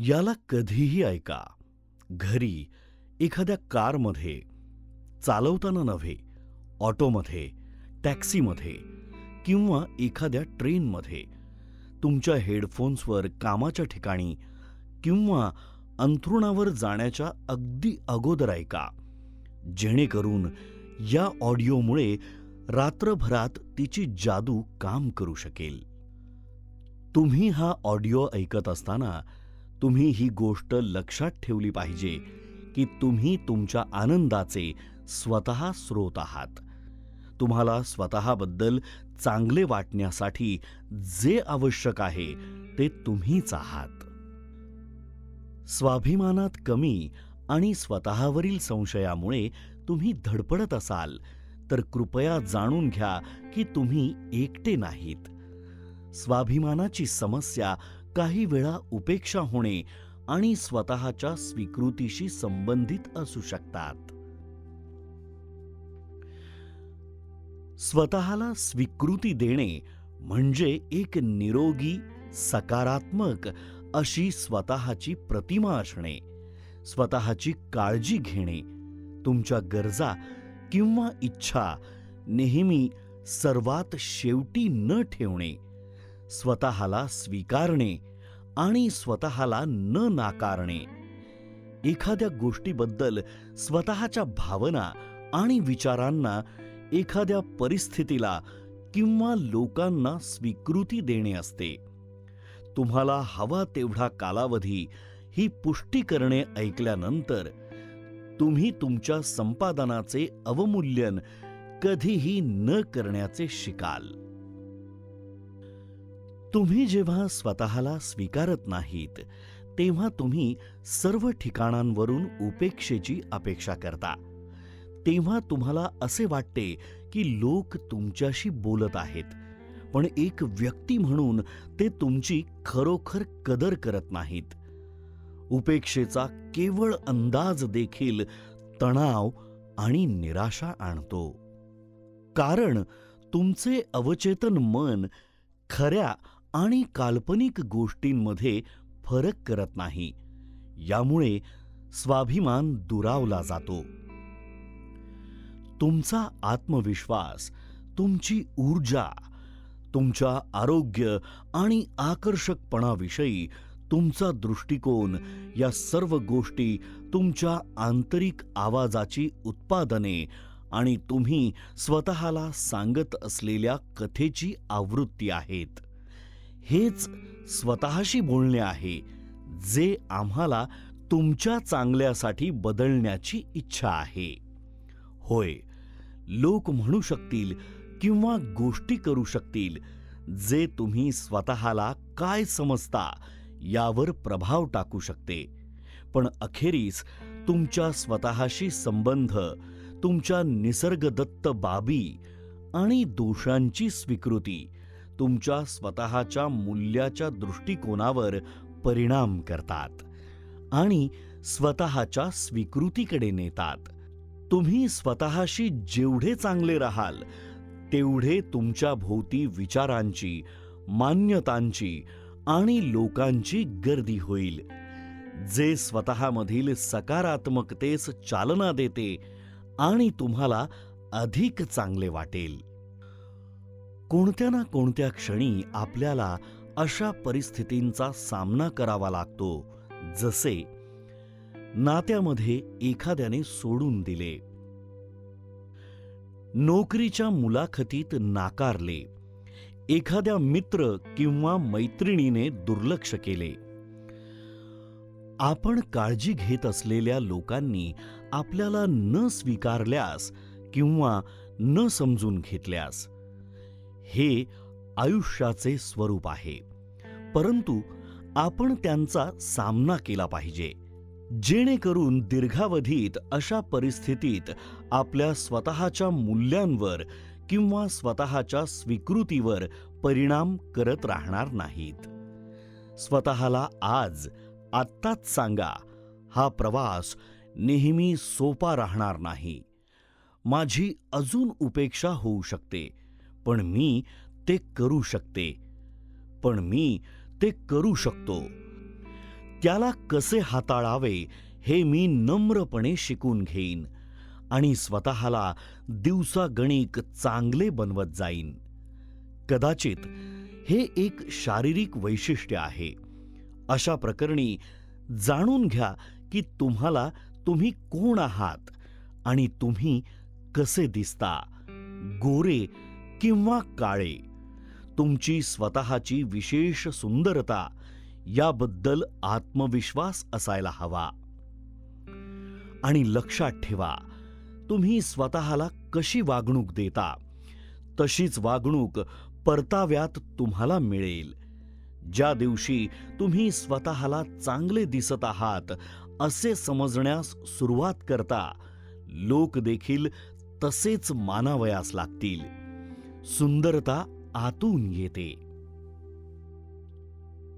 याला कधीही ऐका. घरी, एखाद्या कारमध्ये, चालवताना नव्हे, ऑटोमध्ये, टॅक्सीमध्ये किंवा एखाद्या ट्रेनमध्ये, तुमच्या हेडफोन्सवर कामाच्या ठिकाणी किंवा अंथरुणावर जाण्याच्या अगदी अगोदर ऐका. जेणेकरून या ऑडिओमुळे रात्रभरात तिची जादू काम करू शकेल. तुम्ही हा ऑडिओ ऐकत असताना तुम्ही ही गोष्ट लक्षात ठेवली पाहिजे की तुम्ही तुमच्या आनंदाचे स्वतः स्रोत आहात. तुम्हाला स्वतःबद्दल चांगले वाटण्यासाठी जे आवश्यक आहे ते तुम्हीच आहात. स्वाभिमानात कमी आणि स्वतःवरील संशयामुळे तुम्ही धडपडत असाल तर कृपया जाणून घ्या की तुम्ही एकटे नाहीत. स्वाभिमानाची समस्या काही वेळा उपेक्षा होणे आणि स्वतःच्या स्वीकृतीशी संबंधित असू शकतात. स्वतःला स्वीकृती देणे म्हणजे एक निरोगी, सकारात्मक अशी स्वतःची प्रतिमा असणे, स्वतःची काळजी घेणे, तुमच्या गरजा किंवा इच्छा नेहमी सर्वात शेवटी न ठेवणे, स्वतःला स्वीकारणे आणि स्वतःला न नाकारणे, एखाद्या गोष्टीबद्दल स्वतःच्या भावना आणि विचारांना, एखाद्या परिस्थितीला किंवा लोकांना स्वीकृती देणे असते. तुम्हाला हवा तेवढा कालावधी ही पुष्टी करणे ऐकल्यानंतर तुम्ही तुमच्या संपादनाचे अवमूल्यन कधीही न करण्याचे शिकाल. तुम्ही जेव्हा स्वतःला स्वीकारत नाहीत तेव्हा तुम्ही सर्व ठिकाणांवरून उपेक्षेची अपेक्षा करता. तेव्हा तुम्हाला असे वाटते की लोक तुमच्याशी बोलत आहेत, पण एक व्यक्ती म्हणून ते तुमची खरोखर कदर करत नाहीत. उपेक्षेचा केवळ अंदाज देखील तणाव आणि निराशा आणतो. कारण तुमचे अवचेतन मन खऱ्या आणि काल्पनिक गोष्टींमध्ये फरक करत नाही. यामुळे स्वाभिमान दुरावला जातो. तुमचा आत्मविश्वास, तुमची ऊर्जा, तुमच्या आरोग्य आणि आकर्षकपणाविषयी तुमचा दृष्टिकोन या सर्व गोष्टी तुमच्या आंतरिक आवाजाची उत्पादने आणि तुम्ही स्वतःला सांगत असलेल्या कथेची आवृत्ती आहेत. हेच स्वतःशी बोलणे आहे जे आम्हाला तुमच्या चांगल्यासाठी बदलण्याची इच्छा आहे. होय, लोक म्हणू शकतील किंवा गोष्टी करू शकतील जे तुम्ही स्वतःला काय समजता यावर प्रभाव टाकू शकते, पण अखेरीस तुमच्या स्वतःशी संबंध, तुमच्या निसर्गदत्त बाबी आणि दोषांची स्वीकृती तुमच्या स्वतःच्या मूल्याच्या दृष्टिकोनावर परिणाम करतात आणि स्वतःच्या स्वीकृतीकडे नेतात. तुम्ही स्वतःशी जेवढे चांगले राहाल तेवढे तुमच्या भोवती विचारांची, मान्यतांची आणि लोकांची गर्दी होईल, जे स्वतःमधील सकारात्मकतेस चालना देते आणि तुम्हाला अधिक चांगले वाटेल. कोणत्या ना कोणत्या क्षणी आपल्याला अशा परिस्थितींचा सामना करावा लागतो, जसे नात्यामध्ये एखाद्याने सोडून दिले, नोकरीच्या मुलाखतीत नाकारले, एखाद्या मित्र किंवा मैत्रिणीने दुर्लक्ष केले. आपण काळजी घेत असलेल्या लोकांनी आपल्याला न स्वीकारल्यास किंवा न समजून घेतल्यास. हे आयुष्याचे स्वरूप आहे, परंतु आपण त्यांचा सामना केला पाहिजे, जेणेकरून दीर्घावधीत अशा परिस्थितीत आपल्या स्वतःच्या मूल्यांवर किंवा स्वतःच्या स्वीकृतीवर परिणाम करत राहणार नाहीत. स्वतःला आज, आत्ताच सांगा, हा प्रवास नेहमी सोपा राहणार नाही. माझी अजून उपेक्षा होऊ शकते, पण मी ते करू शकते. पण मी ते करू शकतो. त्याला कसे हाताळावे हे मी नम्रपणे शिकून घेईन आणि स्वतःला दिवसागणिक चांगले बनवत जाईन. कदाचित हे एक शारीरिक वैशिष्ट्य आहे. अशा प्रकरणी जाणून घ्या की तुम्ही कोण आहात आणि तुम्ही कसे दिसता, गोरे किंवा काळे. तुमची स्वतःची विशेष सुंदरता याबद्दल आत्मविश्वास असायला हवा. आणि लक्षात ठेवा, तुम्ही स्वतःला कशी वागणूक देता तशीच वागणूक परताव्यात तुम्हाला मिळेल. ज्या दिवशी तुम्ही स्वतःला चांगले दिसत आहात असे समजण्यास सुरुवात करता, लोक देखील तसेच मानावयास लागतील. सुंदरता आतून येते.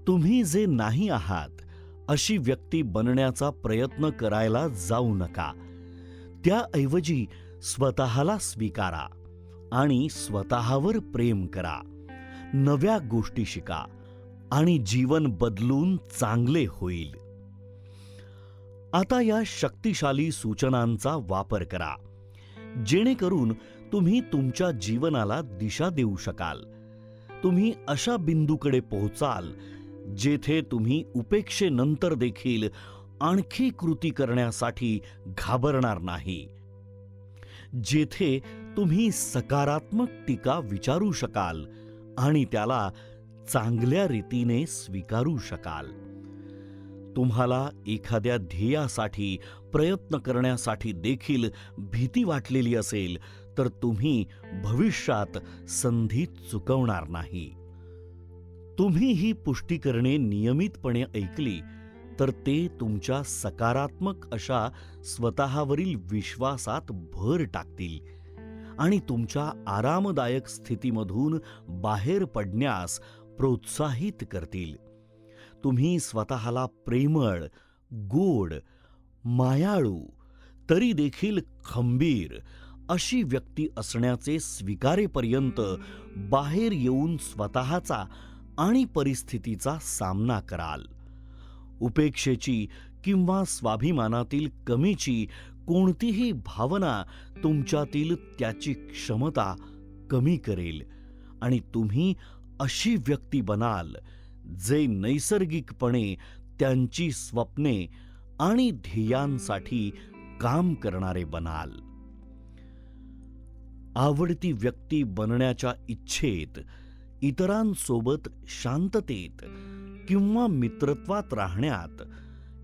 तुम्ही जे नाही आहात अशी व्यक्ती बनण्याचा प्रयत्न करायला जाऊ नका. त्याऐवजी स्वतःला स्वीकारा आणि स्वतःवर प्रेम करा. नव्या गोष्टी शिका आणि जीवन बदलून चांगले होईल. आता या शक्तिशाली सूचनांचा वापर करा, जेणेकरून तुम्ही तुमच्या जीवनाला दिशा देऊ शकाल. तुम्ही अशा बिंदूकडे पोहोचाल जेथे तुम्ही उपेक्षेनंतर देखील आणखी कृती करण्यासाठी घाबरणार नाही. जेथे तुम्ही सकारात्मक टीका विचारू शकाल आणि त्याला चांगल्या रीतीने स्वीकारू शकाल. तुम्हाला एखाद्या ध्येयासाठी प्रयत्न करण्यासाठी देखील भीती वाटलेली असेल तर तुम्ही भविष्यात संधी चुकवणार नाही. तुम्ही ही पुष्टीकरणे नियमितपणे ऐकली तर ते तुमच्या सकारात्मक अशा स्वतःवरील विश्वासात भर टाकतील आणि तुमच्या आरामदायक स्थितीमधून बाहेर पडण्यास प्रोत्साहित करतील. तुम्ही स्वतःला प्रेमळ, गोड, मायाळू, तरी देखील खंबीर अशी व्यक्ती असण्याचे स्वीकारेपर्यंत बाहेर येऊन स्वतःचा आणि परिस्थितीचा सामना कराल. उपेक्षेची किंवा स्वाभिमानातील कमीची कोणतीही भावना तुमच्यातील त्याची क्षमता कमी करेल आणि तुम्ही अशी व्यक्ती बनाल जे नैसर्गिकपणे त्यांची स्वप्ने आणि ध्येयांसाठी काम करणारे बनाल. आवडती व्यक्ती बनण्याच्या इच्छेत, इतरांसोबत शांततेत किंवा मित्रत्वात राहण्यात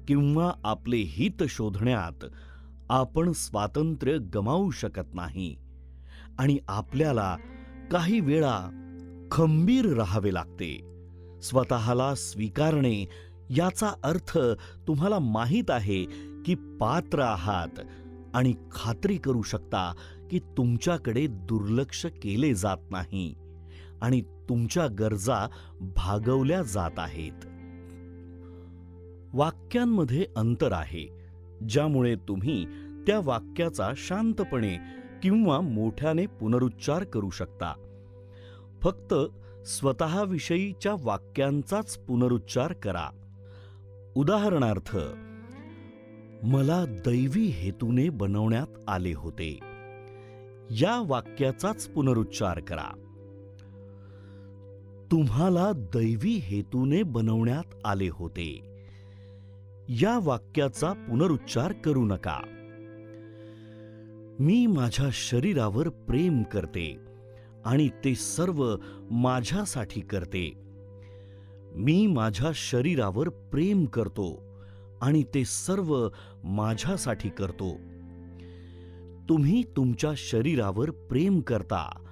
किंवा आपले हित शोधण्यात आपण स्वातंत्र्य गमावू शकत नाही आणि आपल्याला काही वेळा खंबीर राहावे लागते. स्वतःला स्वीकारणे याचा अर्थ तुम्हाला माहीत आहे की पात्र आहात आणि खात्री करू शकता की तुमच्याकडे दुर्लक्ष केले जात नाही आणि तुमच्या गरजा भागवल्या जात आहेत. वाक्यांमध्ये अंतर आहे, ज्यामुळे तुम्ही त्या वाक्याचा शांतपणे किंवा मोठ्याने पुनरुच्चार करू शकता. फक्त स्वतःविषयीच्या वाक्यांचाच पुनरुच्चार करा. उदाहरणार्थ, मला दैवी हेतूने बनवण्यात आले होते या वाक्याचाच पुनरुच्चार करा. तुम्हाला दैवी हेतूने बनवण्यात आले होते या वाक्याचा पुनरुच्चार करू नका. मी माझ्या शरीरावर प्रेम करते आणि ते सर्व माझ्यासाठी करते. मी माझ्या शरीरावर प्रेम करतो आणि ते सर्व माझ्यासाठी करतो. तुम्ही तुमच्या शरीरावर प्रेम करता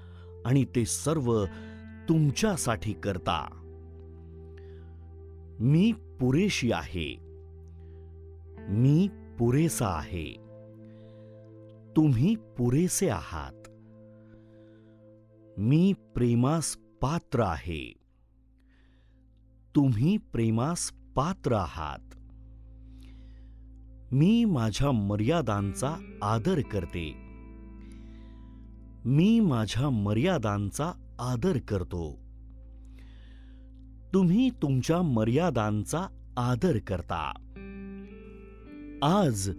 आणि ते सर्व तुमच्यासाठी करता. मी पुरेशी आहे. मी पुरेसा आहे. तुम्ही पुरेसे आहात. मी प्रेमास पात्र आहे. तुम्ही प्रेमास पात्र आहात. मी माझ्या मर्यादांचा आदर करते. मी माझ्या मर्यादांचा आदर करतो. तुम्ही तुमच्या मर्यादांचा आदर करता. आज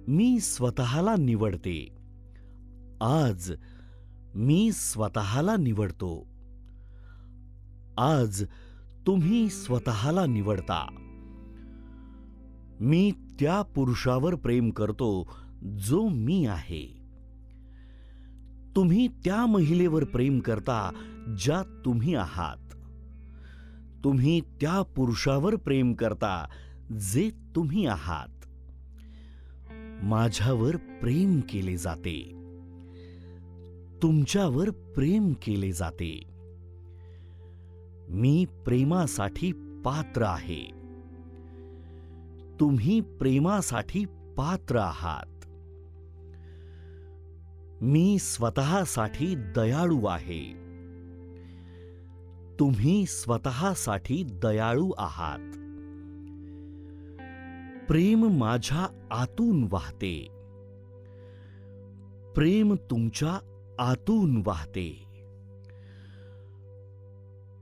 मी स्वतःला निवडते. आज मी स्वतःला निवडतो. आज तुम्ही स्वतःला निवडता. मी त्या पुरुषावर प्रेम करतो जो मी आहे. तुम्ही त्या महिलेवर प्रेम करता ज्या तुम्ही आहात. तुम्ही त्या पुरुषावर प्रेम करता जे तुम्ही आहात. माझ्यावर प्रेम केले जाते. तुमच्यावर प्रेम केले जाते. मी प्रेमासाठी पात्र आहे. तुम्ही प्रेमासाठी पात्र आहात. मी स्वतःसाठी दयाळू आहे. तुम्ही स्वतःसाठी दयाळू आहात. प्रेम माझ्या आतून वाहते. प्रेम तुमच्या आतून वाहते.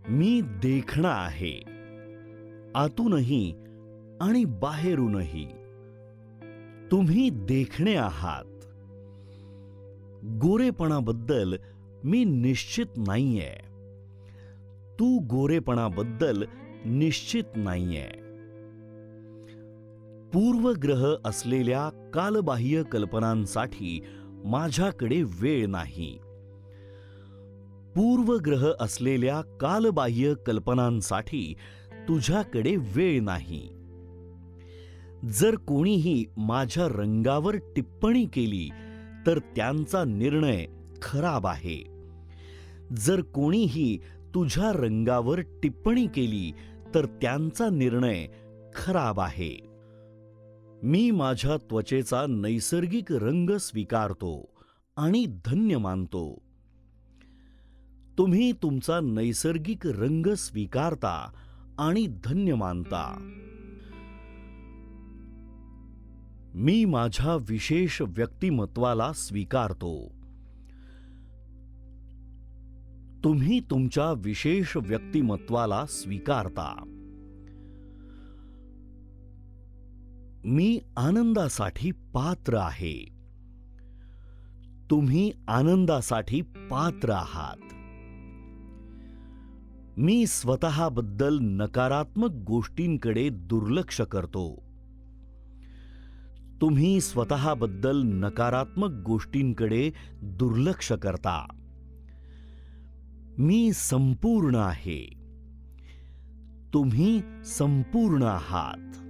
मी देखणा आहे, आतूनही आणि बाहेरूनही. तुम्ही देखणे आहात. गोरेपणाबद्दल मी निश्चित नाहीये. तू गोरेपणाबद्दल निश्चित नाहीये. पूर्वग्रह असलेल्या कालबाह्य कल्पनांसाठी माझ्याकडे वेळ नाही. पूर्वग्रह असलेल्या कालबाह्य कल्पनांसाठी तुझ्याकडे वेळ नाही. जर कोणीही माझ्या रंगावर टिप्पणी केली तर त्यांचा निर्णय खराब आहे. जर कोणीही तुझ्या रंगावर टिप्पणी केली तर त्यांचा निर्णय खराब आहे. मी माझ्या त्वचेचा नैसर्गिक रंग स्वीकारतो आणि धन्य मानतो. तुम्ही तुमचा नैसर्गिक रंग स्वीकारता आणि धन्य मानता. मी माझ्या विशेष व्यक्तिमत्वाला स्वीकारतो. तुम्ही तुमच्या विशेष व्यक्तिमत्वाला स्वीकारता. मी आनंदासाठी पात्र आहे. तुम्ही आनंदासाठी पात्र आहात. मी स्वतःबद्दल नकारात्मक गोष्टींकडे दुर्लक्ष करतो. तुम्ही स्वतःबद्दल नकारात्मक गोष्टींकडे दुर्लक्ष करता. मी संपूर्ण आहे. तुम्ही संपूर्ण आहात.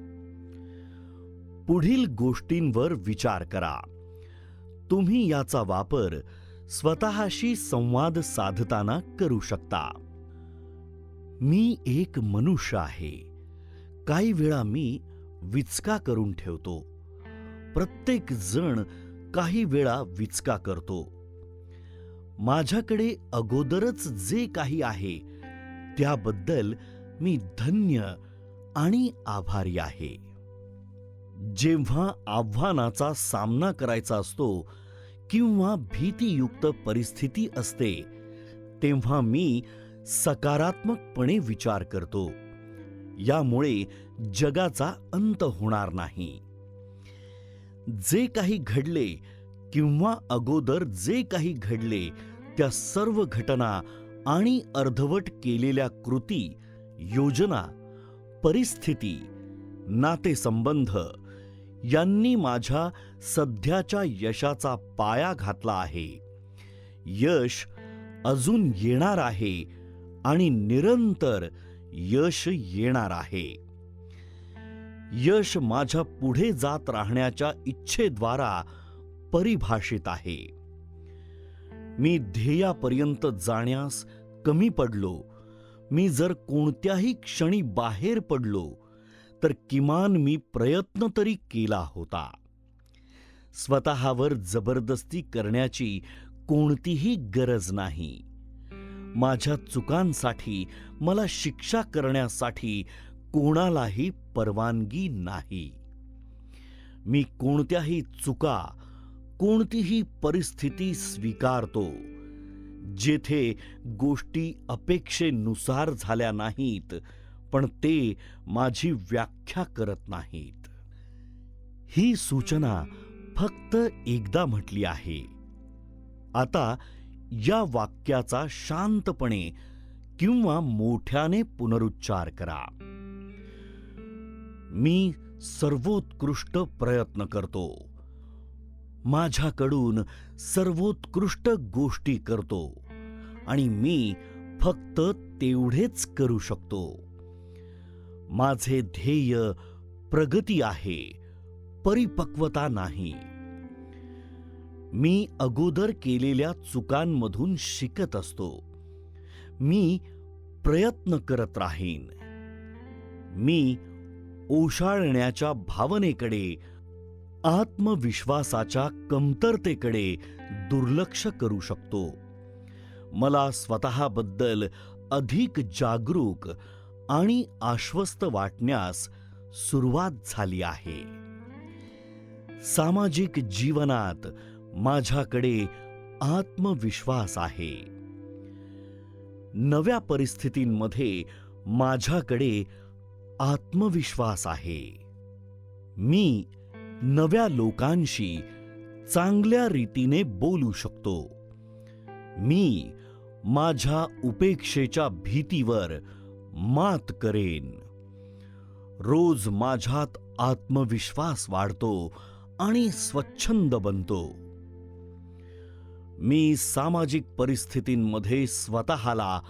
पुढील गोष्टींवर विचार करा. तुम्ही याचा वापर स्वतःशी संवाद साधताना करू शकता. मी एक मनुष्य आहे. काही वेळा मी विचका करून ठेवतो. प्रत्येक जण काही वेळा विचका करतो. माझ्याकडे अगोदरच जे काही आहे त्याबद्दल मी धन्य आणि आभारी आहे. जेव्हा आव्हानाचा सामना करायचा असतो किंवा भीतीयुक्त परिस्थिती असते तेव्हा मी सकारात्मकपणे विचार करतो. यामुळे जगाचा अंत होणार नाही. जे काही घडले किंवा अगोदर जे काही घडले त्या सर्व घटना आणि अर्धवट केलेल्या कृती, योजना, परिस्थिती, नातेसंबंध यांनी माझ्या सध्याच्या यशाचा पाया घातला आहे. यश अजून येणार आहे आणि निरंतर यश येणार आहे. यश माझ्या पुढे जात राहण्याच्या इच्छेद्वारा परिभाषित आहे. मी ध्येयापर्यंत जाण्यास कमी पडलो. मी जर कोणत्याही क्षणी बाहेर पडलो तर किमान मी प्रयत्न तरी केला होता. स्वतःवर जबरदस्ती करण्याची कोणतीही गरज नाही. माझ्या चुकांसाठी मला शिक्षा करण्यासाठी कोणालाही परवानगी नाही. मी कोणत्याही चुका, कोणतीही परिस्थिती स्वीकारतो जेथे गोष्टी अपेक्षेनुसार झाल्या नाहीत पण ते माझी व्याख्या करत नाहीत. ही सूचना फक्त एकदा म्हटली आहे. आता या वाक्याचा शांतपणे किंवा मोठ्याने पुनरुच्चार करा. मी सर्वोत्कृष्ट प्रयत्न करतो. माझ्याकडून सर्वोत्कृष्ट गोष्टी करतो आणि मी फक्त तेवढेच करू शकतो. माझे ध्येय प्रगती आहे, परिपक्वता नाही. मी अगोदर केलेल्या चुकांमधून शिकत असतो. मी प्रयत्न करत राहीन. मी ओशाळण्याच्या भावनेकडे, आत्मविश्वासाच्या कमतरतेकडे दुर्लक्ष करू शकतो. मला स्वतःबद्दल अधिक जागरूक आणि आश्वस्त वाटण्यास सुरुवात झाली आहे. सामाजिक जीवनात माझ्याकडे आत्मविश्वास आहे. नव्या परिस्थितींमध्ये माझ्याकडे आत्मविश्वास आहे. मी नव्या लोकांशी चांगल्या रीतीने बोलू शकतो. मी माझ्या उपेक्षेच्या भीतीवर मात करेन. रोज माझ्यात आत्मविश्वास वाढतो आणि स्वच्छंद बनतो. मी सामाजिक परिस्थितींमध्ये स्वतःला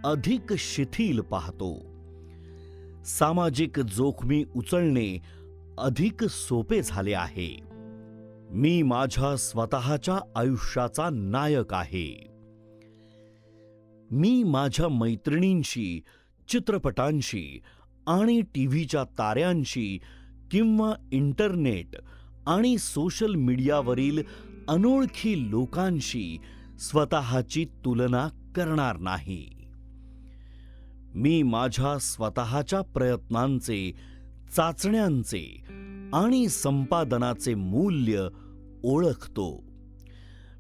अधिक शिथिल पाहतो. सामाजिक जोखमी उचलणे अधिक सोपे झाले आहे. मी माझ्या स्वतःच्या आयुष्याचा नायक आहे. मी माझ्या मैत्रिणींशी, चित्रपटांशी आणि टीव्हीच्या ताऱ्यांशी किंवा इंटरनेट आणि सोशल मीडियावरील अनोळखी लोकांशी स्वतःची तुलना करणार नाही. मी माझ्या स्वतःच्या प्रयत्नांचे, चाचण्यांचे आणि संपादनाचे मूल्य ओळखतो.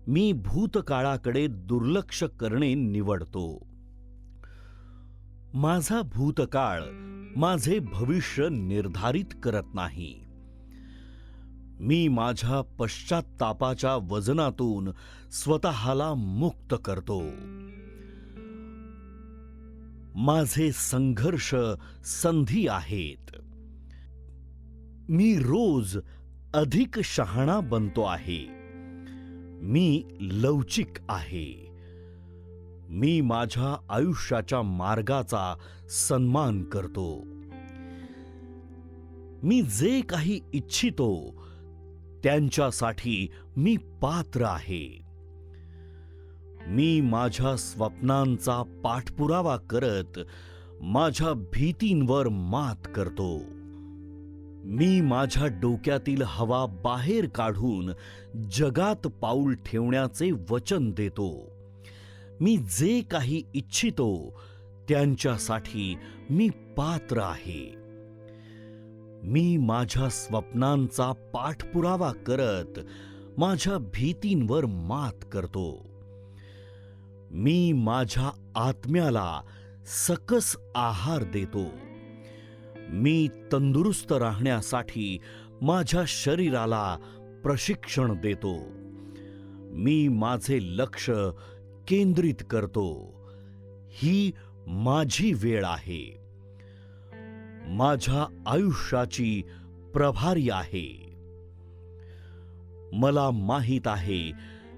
मी भूतकाळाकडे दुर्लक्ष करणे निवडतो. माझा भूतकाळ माझे भविष्य निर्धारित करत नाही. मी माझ्या पश्चात्तापाच्या वजनातून स्वतःला मुक्त करतो. माझे संघर्ष संधी आहेत. मी रोज अधिक शहाणा बनतो आहे. मी लवचिक आहे. मी माझ्या आयुष्याच्या मार्गाचा सन्मान करतो. मी जे काही इच्छितो त्यांच्यासाठी मी पात्र आहे. मी माझ्या स्वप्नांचा पाठपुरावा करत माझ्या भीतींवर मात करतो. मी माझ्या डोक्यातील हवा बाहेर काढून जगात पाऊल ठेवण्याचे वचन देतो. मी जे काही इच्छितो त्यांच्यासाठी मी पात्र आहे. मी माझ्या स्वप्नांचा पाठपुरावा करत माझ्या भीतींवर मात करतो. मी माझ्या आत्म्याला सकस आहार देतो. मी तंदुरुस्त राहण्यासाठी माझ्या शरीराला प्रशिक्षण देतो. मी माझे लक्ष केंद्रित करतो. ही माझी वेळ आहे. माझ्या आयुष्याची प्रभारी आहे. मला माहीत आहे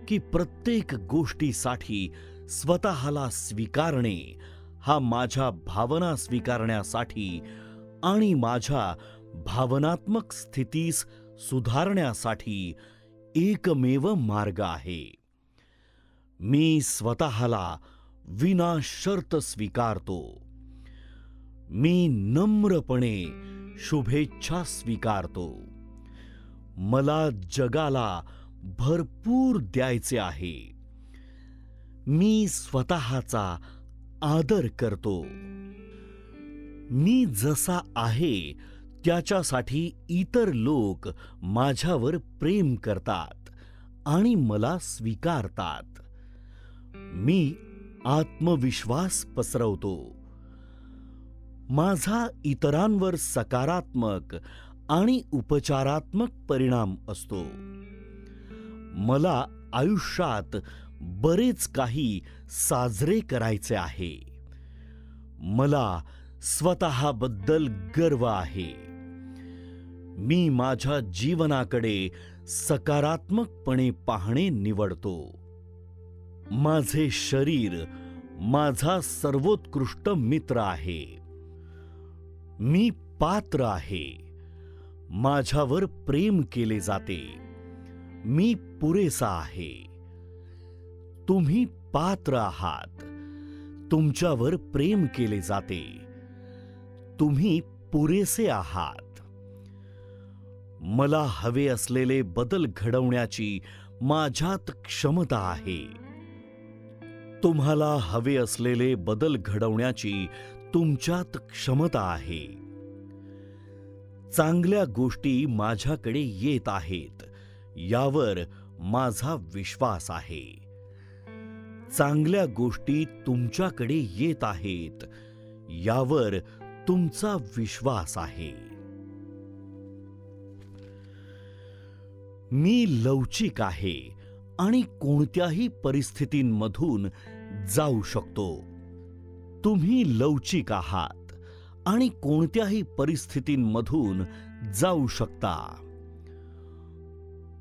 की प्रत्येक गोष्टीसाठी स्वतःला स्वीकारणे हा माझ्या भावना स्वीकारण्यासाठी आणि माझ्या भावनात्मक स्थितीस सुधारण्यासाठी एकमेव मार्ग आहे. मी स्वतःला विनाशर्त स्वीकारतो. मी नम्रपणे शुभेच्छा स्वीकारतो. मला जगाला भरपूर द्यायचे आहे. मी स्वतःचा आदर करतो. मी जसा आहे त्याच्यासाठी इतर लोक माझ्यावर प्रेम करतात आणि मला स्वीकारतात. मी आत्मविश्वास पसरवतो. माझा इतरांवर सकारात्मक आणि उपचारात्मक परिणाम असतो. मला आयुष्यात बरेच काही साजरे करायचे आहे. मला स्वतःबद्दल गर्व आहे. मी माझ्या जीवनाकडे सकारात्मकपणे पाहणे निवडतो. माझे शरीर माझा सर्वोत्कृष्ट मित्र आहे. मी पात्र आहे. माझ्यावर प्रेम केले जाते. मी पुरेसा आहे. तुम्ही पात्र आहात. तुमच्यावर प्रेम केले जाते. तुम्ही पुरेसे आहात. मला हवे असलेले बदल घडवण्याची माझ्यात क्षमता आहे. तुम्हाला हवे असलेले बदल घडवण्याची तुमच्यात क्षमता आहे. चांगल्या गोष्टी माझ्याकडे येत आहेत यावर माझा विश्वास आहे. चांगल्या गोष्टी तुमच्याकडे येत आहेत यावर तुमचा विश्वास आहे. मी लवचिक आहे आणि कोणत्याही परिस्थितींमधून जाऊ शकतो. तुम्ही लवचिक आहात आणि कोणत्याही परिस्थितींमधून जाऊ शकता.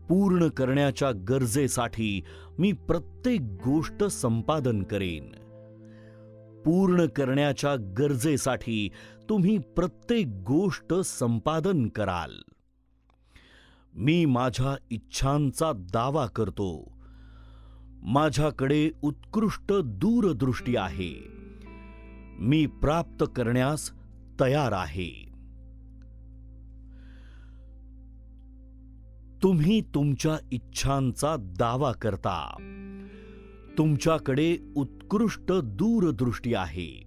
पूर्ण करण्याच्या गरजेसाठी मी प्रत्येक गोष्ट संपादन करेन. पूर्ण करण्याच्या गरजेसाठी तुम्ही प्रत्येक गोष्ट संपादन कराल. मी माझ्या इच्छांचा दावा करतो. माझ्याकडे उत्कृष्ट दूरदृष्टी आहे. मी प्राप्त करण्यास तयार आहे. तुम्ही तुमच्या इच्छांचा दावा करता. तुमच्याकडे उत्कृष्ट दूरदृष्टी आहे.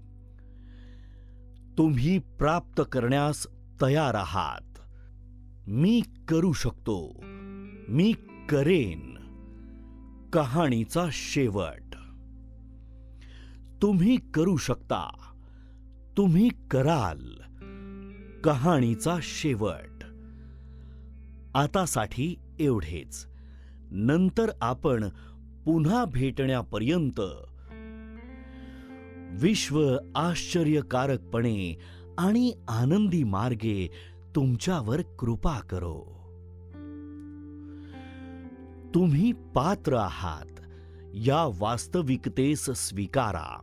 तुम्ही प्राप्त करण्यास तयार आहात. मी करू शकतो. मी करेन. कहाणीचा शेवट. तुम्ही करू शकता. तुम्ही कराल. कहाणीचा शेवट. आतासाठी एवढेच. नंतर आपण पुन्हा भेटण्यापर्यंत विश्व आश्चर्यकारकपणे आणि आनंदी मार्गे तुमच्यावर कृपा करो. तुम्ही पात्र आहात या वास्तविकतेस स्वीकारा.